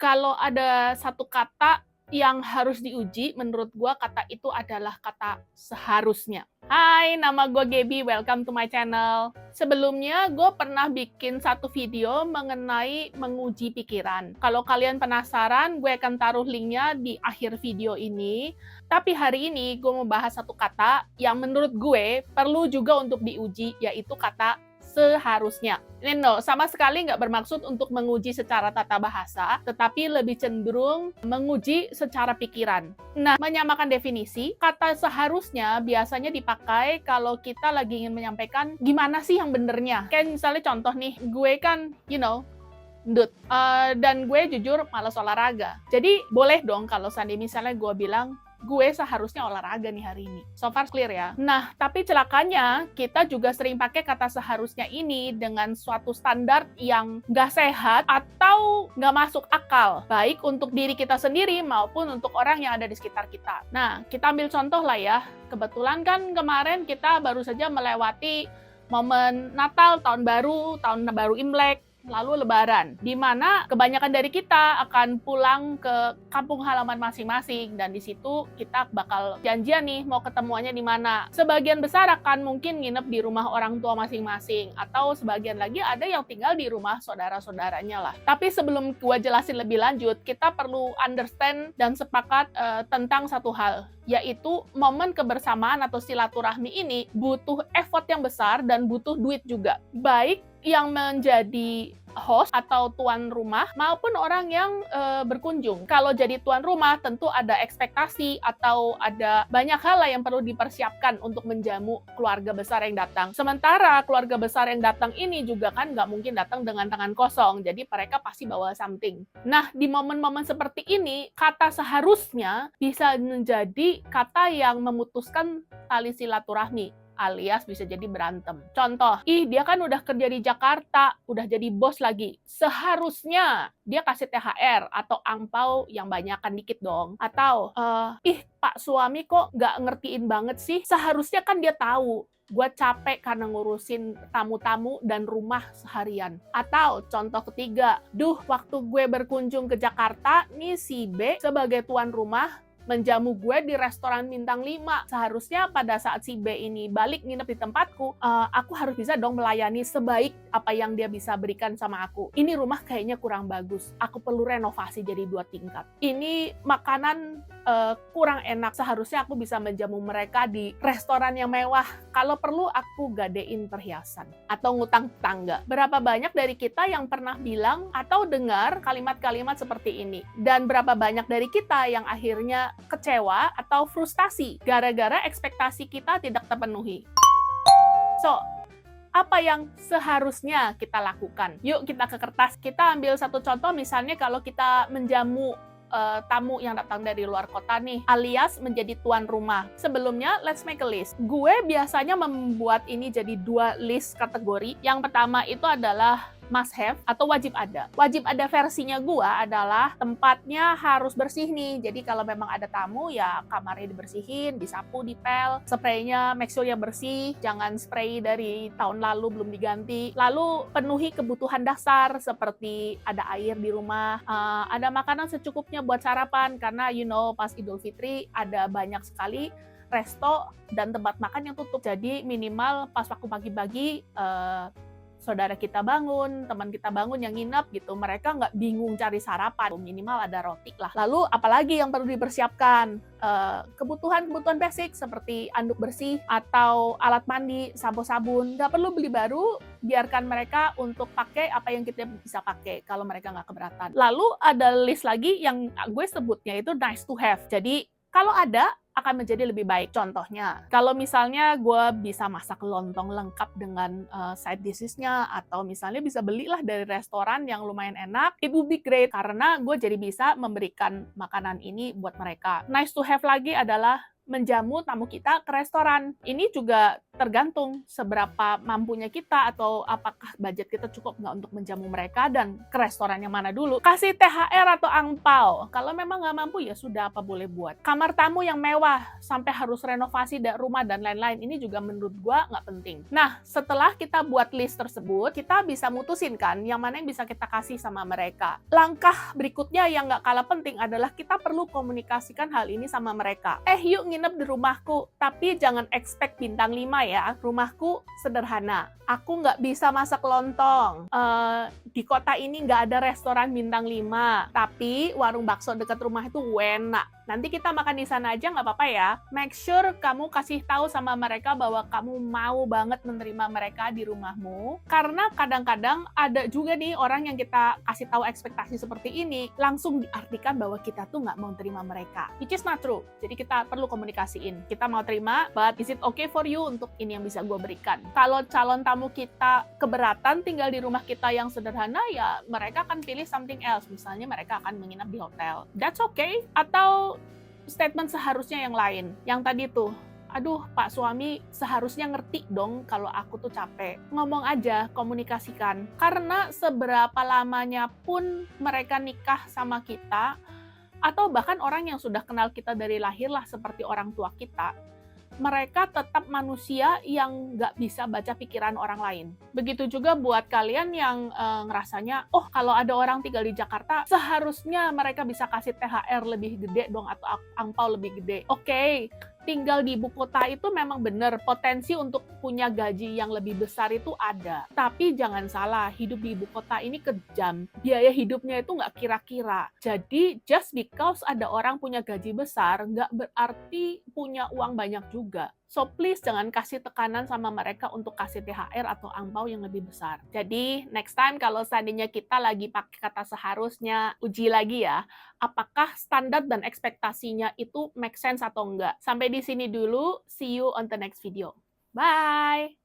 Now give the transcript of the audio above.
Kalau ada satu kata yang harus diuji, menurut gua kata itu adalah kata seharusnya. Hai, nama gue Gaby, welcome to my channel. Sebelumnya, gue pernah bikin satu video mengenai menguji pikiran. Kalau kalian penasaran, gue akan taruh linknya di akhir video ini. Tapi hari ini, gue mau bahas satu kata yang menurut gue perlu juga untuk diuji, yaitu kata seharusnya. Ini sama sekali nggak bermaksud untuk menguji secara tata bahasa, tetapi lebih cenderung menguji secara pikiran. Nah, menyamakan definisi, kata seharusnya biasanya dipakai kalau kita lagi ingin menyampaikan gimana sih yang benernya. Kayak misalnya contoh nih, gue kan, ndut. Dan gue jujur malas olahraga. Jadi, boleh dong kalau misalnya gue bilang, gue seharusnya olahraga nih hari ini. So far clear ya. Nah, tapi celakanya kita juga sering pakai kata seharusnya ini dengan suatu standar yang nggak sehat atau nggak masuk akal. Baik untuk diri kita sendiri maupun untuk orang yang ada di sekitar kita. Nah, kita ambil contoh lah ya. Kebetulan kan kemarin kita baru saja melewati momen Natal, Tahun Baru Imlek, lalu Lebaran, di mana kebanyakan dari kita akan pulang ke kampung halaman masing-masing, dan di situ kita bakal janjian nih mau ketemuannya di mana. Sebagian besar akan mungkin nginep di rumah orang tua masing-masing, atau sebagian lagi ada yang tinggal di rumah saudara-saudaranya lah. Tapi sebelum gua jelasin lebih lanjut, kita perlu understand dan sepakat tentang satu hal, yaitu momen kebersamaan atau silaturahmi ini butuh effort yang besar dan butuh duit juga. Baik yang menjadi host atau tuan rumah maupun orang yang berkunjung. Kalau jadi tuan rumah tentu ada ekspektasi atau ada banyak hal yang perlu dipersiapkan untuk menjamu keluarga besar yang datang. Sementara keluarga besar yang datang ini juga kan nggak mungkin datang dengan tangan kosong, jadi mereka pasti bawa something. Nah, di momen-momen seperti ini, kata seharusnya bisa menjadi kata yang memutuskan tali silaturahmi, alias bisa jadi berantem. Contoh, dia kan udah kerja di Jakarta, udah jadi bos lagi. Seharusnya dia kasih THR atau angpau yang banyakan dikit dong. Atau, Pak suami kok nggak ngertiin banget sih? Seharusnya kan dia tahu gue capek karena ngurusin tamu-tamu dan rumah seharian. Atau contoh ketiga, waktu gue berkunjung ke Jakarta, nih si B sebagai tuan rumah menjamu gue di restoran bintang 5. Seharusnya pada saat si B ini balik nginep di tempatku, aku harus bisa dong melayani sebaik apa yang dia bisa berikan sama aku. Ini rumah kayaknya kurang bagus, aku perlu renovasi jadi 2 tingkat. Ini makanan kurang enak, seharusnya aku bisa menjamu mereka di restoran yang mewah. Kalau perlu aku gadein perhiasan atau ngutang tangga. Berapa banyak dari kita yang pernah bilang atau dengar kalimat-kalimat seperti ini? Dan berapa banyak dari kita yang akhirnya kecewa atau frustasi gara-gara ekspektasi kita tidak terpenuhi? So, apa yang seharusnya kita lakukan? Yuk kita ke kertas. Kita ambil satu contoh, misalnya kalau kita menjamu tamu yang datang dari luar kota nih, alias menjadi tuan rumah. Sebelumnya, let's make a list. Gue biasanya membuat ini jadi 2 list kategori. Yang pertama itu adalah must have atau wajib ada. Wajib ada versinya gua adalah tempatnya harus bersih nih. Jadi kalau memang ada tamu ya kamarnya dibersihin, disapu, dipel, spraynya make sure yang bersih, jangan spray dari tahun lalu belum diganti. Lalu penuhi kebutuhan dasar seperti ada air di rumah, ada makanan secukupnya buat sarapan karena pas Idul Fitri ada banyak sekali resto dan tempat makan yang tutup. Jadi minimal pas waktu pagi-pagi saudara kita bangun, teman kita bangun yang nginep gitu, mereka nggak bingung cari sarapan, minimal ada roti lah. Lalu apalagi yang perlu dipersiapkan? Kebutuhan-kebutuhan basic seperti anduk bersih atau alat mandi, sampo, sabun. Nggak perlu beli baru, biarkan mereka untuk pakai apa yang kita bisa pakai kalau mereka nggak keberatan. Lalu ada list lagi yang gue sebutnya itu nice to have. Jadi kalau ada, akan menjadi lebih baik. Contohnya, kalau misalnya gue bisa masak lontong lengkap dengan side dishes-nya, atau misalnya bisa belilah dari restoran yang lumayan enak, it would be great, karena gue jadi bisa memberikan makanan ini buat mereka. Nice to have lagi adalah menjamu tamu kita ke restoran. Ini juga tergantung seberapa mampunya kita atau apakah budget kita cukup nggak untuk menjamu mereka dan ke restoran yang mana dulu. Kasih THR atau angpau. Kalau memang nggak mampu ya sudah, apa boleh buat. Kamar tamu yang mewah sampai harus renovasi rumah dan lain-lain, ini juga menurut gua nggak penting. Nah, setelah kita buat list tersebut, kita bisa mutusin kan yang mana yang bisa kita kasih sama mereka. Langkah berikutnya yang nggak kalah penting adalah kita perlu komunikasikan hal ini sama mereka. Yuk nginep di rumahku, tapi jangan expect bintang 5 ya. Rumahku sederhana. Aku nggak bisa masak lontong. Di kota ini nggak ada restoran bintang 5, tapi warung bakso dekat rumah itu enak. Nanti kita makan di sana aja nggak apa-apa ya. Make sure kamu kasih tahu sama mereka bahwa kamu mau banget menerima mereka di rumahmu. Karena kadang-kadang ada juga nih orang yang kita kasih tahu ekspektasi seperti ini, langsung diartikan bahwa kita tuh nggak mau terima mereka. Which is not true. Jadi kita perlu komunikasiin. Kita mau terima, but is it okay for you untuk ini yang bisa gue berikan. Kalau calon tamu kita keberatan tinggal di rumah kita yang sederhana, ya mereka akan pilih something else. Misalnya mereka akan menginap di hotel. That's okay. Atau statement seharusnya yang lain. Yang tadi tuh, aduh Pak suami seharusnya ngerti dong kalau aku tuh capek. Ngomong aja, komunikasikan. Karena seberapa lamanya pun mereka nikah sama kita, atau bahkan orang yang sudah kenal kita dari lahir lah seperti orang tua kita, mereka tetap manusia yang nggak bisa baca pikiran orang lain. Begitu juga buat kalian yang ngerasanya, oh kalau ada orang tinggal di Jakarta, seharusnya mereka bisa kasih THR lebih gede dong atau angpau lebih gede. Oke, tinggal di ibu kota itu memang benar, potensi untuk punya gaji yang lebih besar itu ada. Tapi jangan salah, hidup di ibu kota ini kejam. Biaya hidupnya itu nggak kira-kira. Jadi, just because ada orang punya gaji besar, nggak berarti punya uang banyak juga. So please jangan kasih tekanan sama mereka untuk kasih THR atau angpau yang lebih besar. Jadi next time kalau seandainya kita lagi pakai kata seharusnya, uji lagi ya, apakah standar dan ekspektasinya itu make sense atau enggak. Sampai di sini dulu, see you on the next video. Bye!